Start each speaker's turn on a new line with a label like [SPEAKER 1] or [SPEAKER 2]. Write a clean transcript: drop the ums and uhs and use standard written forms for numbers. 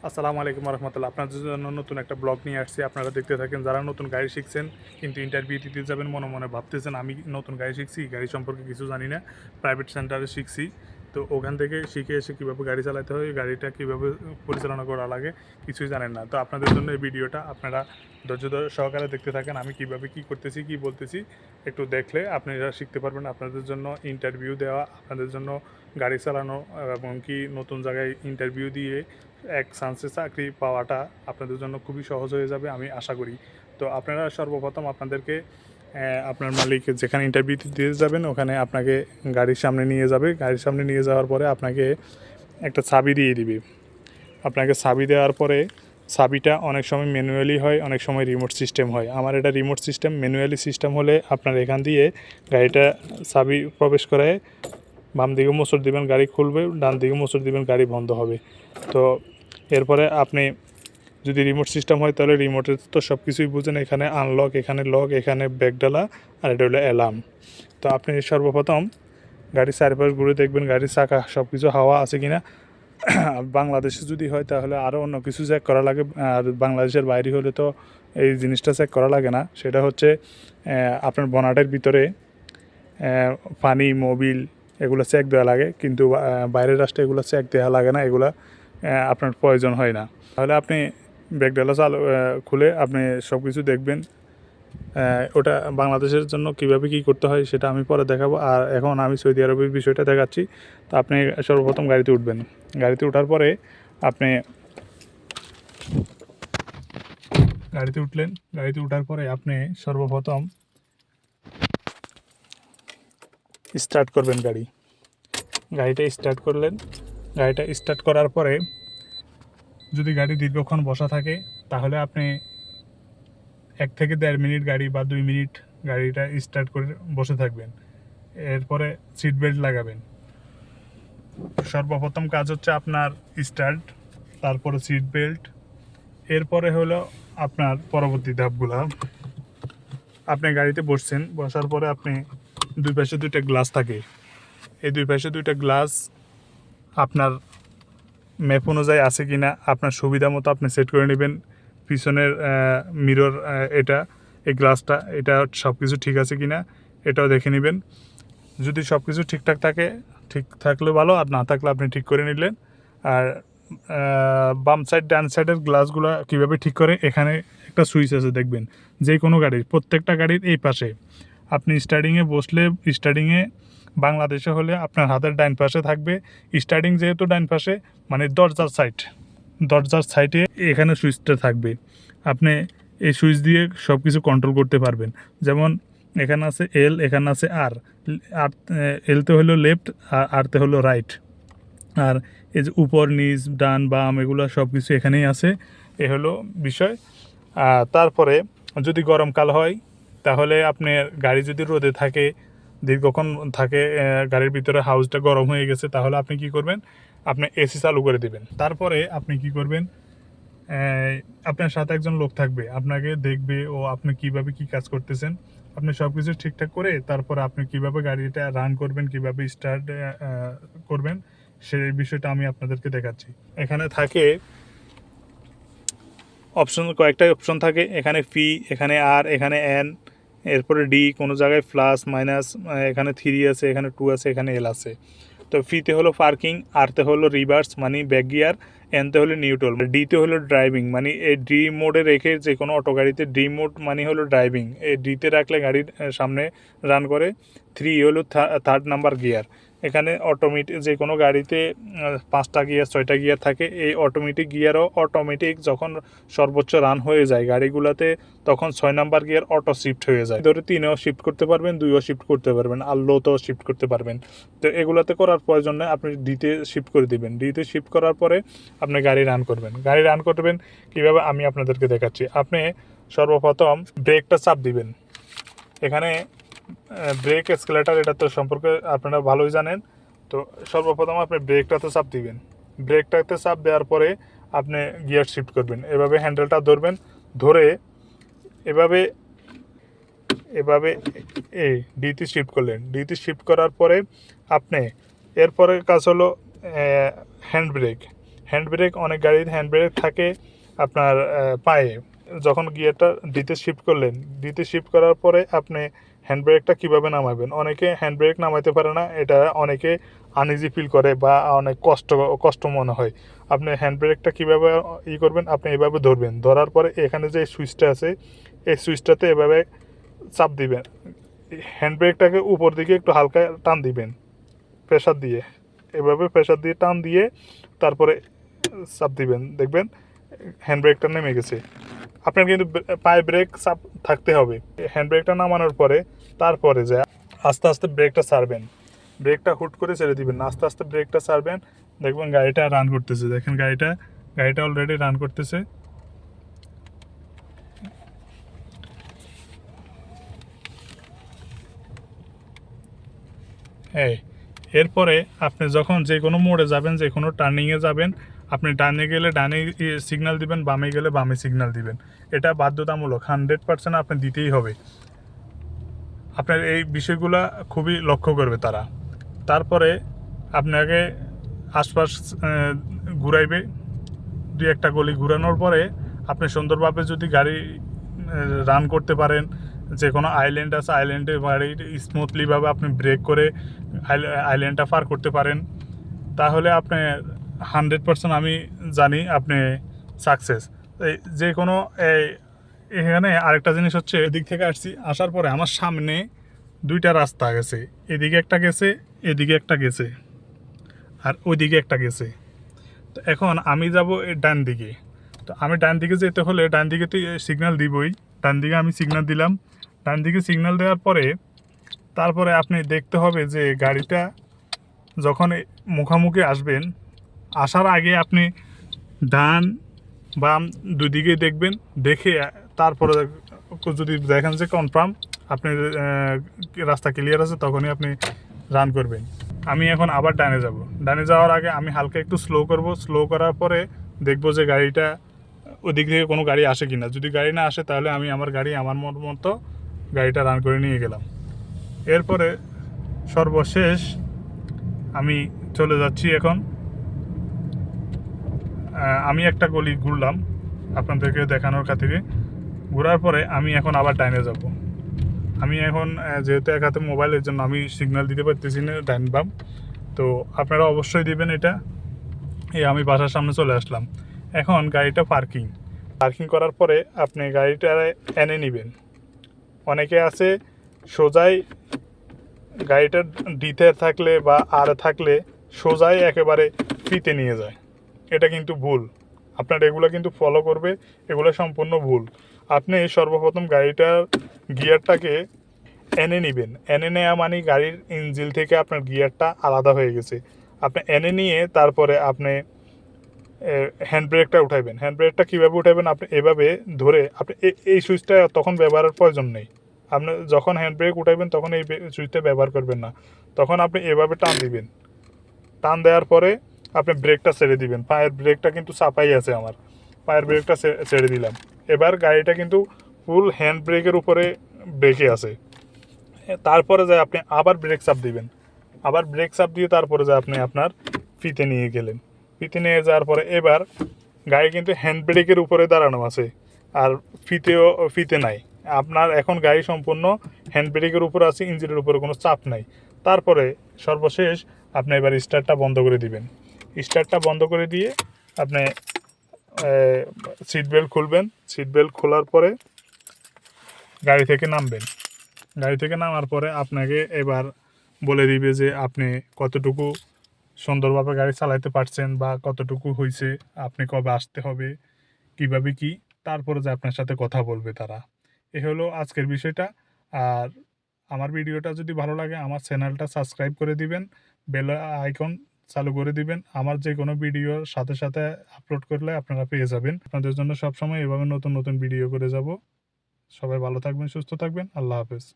[SPEAKER 1] আসসালামু আলাইকুম রহমতুল্লাহ। আপনাদের জন্য নতুন একটা ব্লগ নিয়ে আসছি। আপনারা দেখতে থাকেন। যারা নতুন গাড়ি শিখছেন কিন্তু ইন্টারভিউ দিতে যাবেন, মনে মনে ভাবতেছেন আমি নতুন গাড়ি শিখছি, গাড়ি সম্পর্কে কিছু জানি না, প্রাইভেট সেন্টারে শিখছি, তো ওখান থেকে শিখে এসে কীভাবে গাড়ি চালাতে হয়, গাড়িটা কীভাবে পরিচালনা করা লাগে কিছুই জানেন না। তো আপনাদের জন্য এই ভিডিওটা আপনারা ধৈর্য সহকারে দেখতে থাকেন। আমি কীভাবে কী করতেছি, কী বলতেছি একটু দেখলে আপনারা শিখতে পারবেন। আপনাদের জন্য ইন্টারভিউ দেওয়া, আপনাদের জন্য গাড়ি চালানো এবং কি নতুন জায়গায় ইন্টারভিউ দিয়ে এক চান্সে চাকরি পাওয়াটা আপনাদের জন্য খুবই সহজ হয়ে যাবে আমি আশা করি। তো আপনারা সর্বপ্রথম আপনাদেরকে আপনার মালিক যেখানে ইন্টারভিউ দিতে যাবেন ওখানে আপনাকে গাড়ির সামনে নিয়ে যাবে। গাড়ির সামনে নিয়ে যাওয়ার পরে আপনাকে একটা চাবি দিয়ে দিবে। আপনাকে চাবি দেওয়ার পরে চাবিটা অনেক সময় ম্যানুয়ালি হয়, অনেক সময় রিমোট সিস্টেম হয়। আমার এটা রিমোট সিস্টেম। ম্যানুয়ালি সিস্টেম হলে আপনার এখান দিয়ে গাড়িটা চাবি প্রবেশ করায় বাম দিকে মোচড় দিবেন, গাড়ি খুলবে, ডান দিকে মোচড় দিবেন, গাড়ি বন্ধ হবে। তো এরপরে আপনি যদি রিমোট সিস্টেম হয় তাহলে রিমোটের তো সব কিছুই বুঝেন। এখানে আনলক, এখানে লক, এখানে ব্যাকডালা, আর এটা হলো অ্যালার্ম। তো আপনি সর্বপ্রথম গাড়ির চারপাশ ঘুরে দেখবেন গাড়ির চাকা সব কিছু হাওয়া আছে কি না। বাংলাদেশে যদি হয় তাহলে আরও অন্য কিছু চেক করা লাগে, আর বাংলাদেশের বাইরে হলে তো এই জিনিসটা চেক করা লাগে না। সেটা হচ্ছে আপনার বনাটের ভিতরে পানি, মোবিল এগুলো চেক দেওয়া লাগে, কিন্তু বাইরের রাষ্ট্রে এগুলো চেক দেওয়া লাগে না, এগুলো আপনার প্রয়োজন হয় না। তাহলে আপনি ব্যাকডালা খুলে আপনি সব কিছু দেখবেন। ওটা বাংলাদেশের জন্য কীভাবে কী করতে হয় সেটা আমি পরে দেখাবো। আর এখন আমি সৌদি আরবের বিষয়টা দেখাচ্ছি। তো আপনি সর্বপ্রথম গাড়িতে উঠবেন। গাড়িতে ওঠার পরে আপনি গাড়িতে উঠলেন। গাড়িতে ওঠার পরে আপনি সর্বপ্রথম স্টার্ট করবেন গাড়িটা স্টার্ট করলেন। গাড়িটা স্টার্ট করার পরে যদি গাড়ি দীর্ঘক্ষণ বসা থাকে তাহলে আপনি 1 থেকে 1.5 মিনিট গাড়ি বা 2 মিনিট গাড়িটা স্টার্ট করে বসে থাকবেন। এরপরে সিট বেল্ট লাগাবেন। সর্বপ্রথম কাজ হচ্ছে আপনার স্টার্ট, তারপরে সিট বেল্ট, এরপরে হলো আপনার পরবর্তী ধাপগুলো। আপনি গাড়িতে বসছেন, বসার পরে আপনি দুই পাশে 2টা গ্লাস থাকে। এই দুই পাশে 2টা গ্লাস আপনার ম্যাপ অনুযায়ী আছে কি না আপনার সুবিধা মতো আপনি সেট করে নেবেন। পিছনের মিরর, এই গ্লাসটা, এটা সব কিছু ঠিক আছে কি না এটাও দেখে নেবেন। যদি সব কিছু ঠিকঠাক থাকে, ঠিক থাকলে ভালো, আর না থাকলে আপনি ঠিক করে নিলেন। আর বাম সাইড ডান সাইডের গ্লাসগুলো কীভাবে ঠিক করে, এখানে একটা সুইচ আছে দেখবেন। যে কোনো গাড়ির, প্রত্যেকটা গাড়ির এই পাশে আপনি স্টার্টিংয়ে বসলে, স্টার্টিংয়ে বাংলাদেশে হলে আপনার হাতের ডাইন পাশে থাকবে। স্টার্টিং যেহেতু ডাইন পাশে, মানে দরজার সাইডে এখানে সুইচটা থাকবে। আপনি এই সুইচ দিয়ে সব কিছু কন্ট্রোল করতে পারবেন। যেমন এখানে আছে এল, এখানে আছে আর। এলতে হলো লেফট, আর আরতে হলো রাইট। আর এই যে উপর, নিচ, ডান, বাম এগুলো সব কিছু এখানেই আছে। এ হলো বিষয়। তারপরে যদি গরমকাল হয় তাহলে আপনার গাড়ি যদি রোদে থাকে, দীর্ঘক্ষণ থাকে, গাড়ির ভিতরে হাউসটা গরম হয়ে গেছে, তাহলে আপনি কি করবেন, আপনি এসি চালু করে দিবেন। তারপরে আপনি কি করবেন, আপনার সাথে একজন লোক থাকবে, আপনাকে দেখবে ও আপনি কিভাবে কি কাজ করতেছেন। আপনি সব কিছু ঠিকঠাক করে তারপরে আপনি কিভাবে গাড়িটা রান করবেন, কিভাবে স্টার্ট করবেন, সেই বিষয়টা আমি আপনাদেরকে দেখাচ্ছি। এখানে থাকে অপশন, কয়েকটা অপশন থাকে। এখানে পি, এখানে আর, এখানে এন, এরপরে ডি, কোনো জায়গায় প্লাস মাইনাস, এখানে 3 আছে, এখানে 2 আছে, এখানে এল আছে। তো ফিতে হলো পার্কিং, আরতে হলো রিভার্স মানে ব্যাক গিয়ার, এনতে হলো নিউট্রাল, ডিতে হলো ড্রাইভিং মানে এই ডি মোডে রেখে যে কোনো অটো গাড়িতে ডি মোড মানে হলো ড্রাইভিং, এই ডিতে রাখলে গাড়ির সামনে রান করে। 3 হলো থার্ড নাম্বার গিয়ার। এখানে অটোমেটিক, যে কোনো গাড়িতে 5টা গিয়ার 6টা গিয়ার থাকে। এই অটোমেটিক গিয়ারও অটোমেটিক যখন সর্বোচ্চ রান হয়ে যায় গাড়িগুলোতে, তখন 6 নাম্বার গিয়ার অটো শিফট হয়ে যায়। ধরে 3এও শিফট করতে পারবেন, 2ও শিফট করতে পারবেন, আর লোতেও শিফট করতে পারবেন। তো এগুলোতে করার প্রয়োজন নেই, আপনি ডিতে শিফট করে দিবেন। ডিতে শিফট করার পরে আপনি গাড়ি রান করবেন। গাড়ি রান করবেন কীভাবে আমি আপনাদেরকে দেখাচ্ছি। আপনি সর্বপ্রথম ব্রেকটা চাপ দিবেন। এখানে ব্রেক, এসকেলেটার, এটা তো সম্পর্কে আপনারা ভালোই জানেন। তো সর্বপ্রথম আপনি ব্রেকটাতে চাপ দিবেন। ব্রেকটাতে চাপ দেওয়ার পরে আপনি গিয়ার শিফট করবেন। এভাবে হ্যান্ডেলটা ধরবেন, ধরে এভাবে এভাবে এই ডিতে শিফট করলেন। ডিতে শিফট করার পরে আপনি এরপরে কাজ হলো হ্যান্ড ব্রেক। হ্যান্ড ব্রেক, অনেক গাড়ির হ্যান্ড ব্রেক থাকে আপনার পায়ে। যখন গিয়ারটা ডিতে শিফট করলেন, ডিতে শিফট করার পরে আপনি হ্যান্ড ব্রেকটা কীভাবে নামাবেন, অনেকে হ্যান্ড ব্রেক নামাইতে পারে না, এটা অনেকে আনইজি ফিল করে বা অনেক কষ্ট মনে হয়। আপনি হ্যান্ড ব্রেকটা কীভাবে করবেন, আপনি এভাবে ধরবেন, ধরার পরে এখানে যে সুইচটা আছে এই সুইচটাতে এভাবে চাপ দিবেন, হ্যান্ড ব্রেকটাকে উপর দিকে একটু হালকা টান দিবেন প্রেশার দিয়ে, এভাবে প্রেশার দিয়ে টান দিয়ে তারপরে চাপ দিবেন, দেখবেন হ্যান্ড ব্রেকটা নেমে গেছে। আপনার কিন্তু পায়ে ব্রেক চাপ থাকতে হবে। হ্যান্ড ব্রেকটা নামানোর পরে তারপরে যে আস্তে আস্তে ব্রেকটা ছাড়বেন, ব্রেকটা হুট করে ছেড়ে দিবেন না, আস্তে আস্তে ব্রেকটা ছাড়বেন, দেখবেন গাড়িটা রান করতেছে। দেখেন গাড়িটা অলরেডি রান করতেছে। এরপরে আপনি যখন যে কোনো মোড়ে যাবেন, যে কোনো টার্নিংয়ে যাবেন, আপনি ডানে গেলে ডানে সিগন্যাল দিবেন, বামে গেলে বামে সিগন্যাল দিবেন। এটা বাধ্যতামূলক, 100% আপনি দিতেই হবে। আপনার এই বিষয়গুলো খুবই লক্ষ্য করবে তারা। তারপরে আপনাকে আশপাশ ঘুরাইবে, 2-1টা গলি ঘুরানোর পরে আপনি সুন্দরভাবে যদি গাড়ি রান করতে পারেন, যে কোনো আইল্যান্ড আছে আইল্যান্ডে গাড়ি স্মুথলিভাবে আপনি ব্রেক করে আইল্যান্ডটা পার করতে পারেন, তাহলে আপনি 100% আমি জানি আপনি সাকসেস। যে কোনো এখানে আরেকটা জিনিস হচ্ছে, এদিক থেকে আসার পরে আমার সামনে 2টা রাস্তা গেছে, এদিকে একটা গেছে, এদিকে একটা গেছে, আর ওইদিকে একটা গেছে। তো এখন আমি যাব ডান দিকে। তো আমি ডান দিকে যেতে হলে ডান দিকে তো সিগন্যাল দিবই, ডান দিকে আমি সিগন্যাল দিলাম। ডান দিকে সিগন্যাল দেওয়ার পরে তারপরে আপনি দেখতে হবে যে গাড়িটা যখন মুখামুখি আসবেন, আসার আগে আপনি ডান বাম দুদিকে দেখবেন, দেখে তারপরে যদি দেখেন যে কনফার্ম আপনি রাস্তা ক্লিয়ার আছে, তখনই আপনি রান করবেন। আমি এখন আবার ডানে যাব। ডানে যাওয়ার আগে আমি হালকা একটু স্লো করব, স্লো করার পরে দেখব যে গাড়িটা ওদিক থেকে কোনো গাড়ি আসে কিনা। যদি গাড়ি না আসে তাহলে আমি আমার মতো গাড়িটা রান করে নিয়ে গেলাম। এরপরে সর্বশেষ আমি চলে যাচ্ছি এখন, আমি একটা গলি ঘুরলাম আপনাদেরকে দেখানোর খাতিরে। ঘোরার পরে আমি এখন আবার ডাইনে যাব। আমি এখন যেহেতু এক হাতে মোবাইলের জন্য আমি সিগন্যাল দিতে পারতেছি না ডাইন বাম, তো আপনারা অবশ্যই দিবেন এটা। আমি বাসার সামনে চলে আসলাম। এখন গাড়িটা পার্কিং করার পরে আপনি গাড়িটা এনে নেবেন। অনেকে আছে সোজাই গাড়িটা ডিতে থাকলে বা আর থাকলে সোজাই একেবারে ফিতে নিয়ে যায়, এটা কিন্তু ভুল। আপনার এগুলো কিন্তু ফলো করবে, এগুলো সম্পূর্ণ ভুল। আপনি সর্বপ্রথম গাড়িটার গিয়ারটাকে এনে নেবেন। এনে নেওয়া মানে গাড়ির ইঞ্জিন থেকে আপনার গিয়ারটা আলাদা হয়ে গেছে। আপনি এনে নিয়ে তারপরে আপনি হ্যান্ড ব্রেকটা উঠাইবেন। হ্যান্ড ব্রেকটা কীভাবে উঠাইবেন, আপনি এভাবে ধরে, আপনি এই সুইচটা তখন ব্যবহারের প্রয়োজন নেই। আপনি যখন হ্যান্ড ব্রেক উঠাইবেন তখন এই সুইচটা ব্যবহার করবেন না, তখন আপনি এভাবে টান দিবেন। টান দেওয়ার পরে আপনি ব্রেকটা ছেড়ে দিবেন। পায়ের ব্রেকটা কিন্তু চাপাই আছে, আমার পায়ের ব্রেকটা ছেড়ে দিলাম। এবার গাড়িটা কিন্তু ফুল হ্যান্ড ব্রেকের উপরে ব্রেকে আছে। তারপরে যায় আপনি আবার ব্রেক চাপ দিবেন, আবার ব্রেক চাপ দিয়ে তারপরে যায় আপনি আপনার ফিতে নিয়ে গেলেন। ফিতে নিয়ে যাওয়ার পরে এবার গাড়ি কিন্তু হ্যান্ড ব্রেকের উপরে দাঁড়ানো আছে, আর ফিতে নাই। আপনার এখন গাড়ি সম্পূর্ণ হ্যান্ড ব্রেকের উপর আছে, ইঞ্জিনের উপরে কোনো চাপ নাই। তারপরে সর্বশেষ আপনি এবার স্টার্টটা বন্ধ করে দিবেন। স্টার্টটা বন্ধ করে দিয়ে আপনি সিট বেল্ট খুলবেন। সিট বেল্ট খোলার পরে গাড়ি থেকে নামবেন। গাড়ি থেকে নামার পরে আপনাকে এবার বলে দিবে যে আপনি কতটুকু সুন্দরভাবে গাড়ি চালাতে পারছেন বা কতটুকু হয়েছে, আপনি কবে আসতে হবে, কীভাবে কি, তারপরে যে আপনার সাথে কথা বলবে তারা। এ হলো আজকের বিষয়টা। আর আমার ভিডিওটা যদি ভালো লাগে আমার চ্যানেলটা সাবস্ক্রাইব করে দিবেন, বেল আইকন চালু করে দিবেন। আমার যে কোনো ভিডিওর সাথে সাথে আপলোড করলে আপনারা পেয়ে যাবেন। আপনাদের জন্য সবসময় এভাবে নতুন নতুন ভিডিও করে যাব। সবাই ভালো থাকবেন, সুস্থ থাকবেন। আল্লাহ হাফেজ।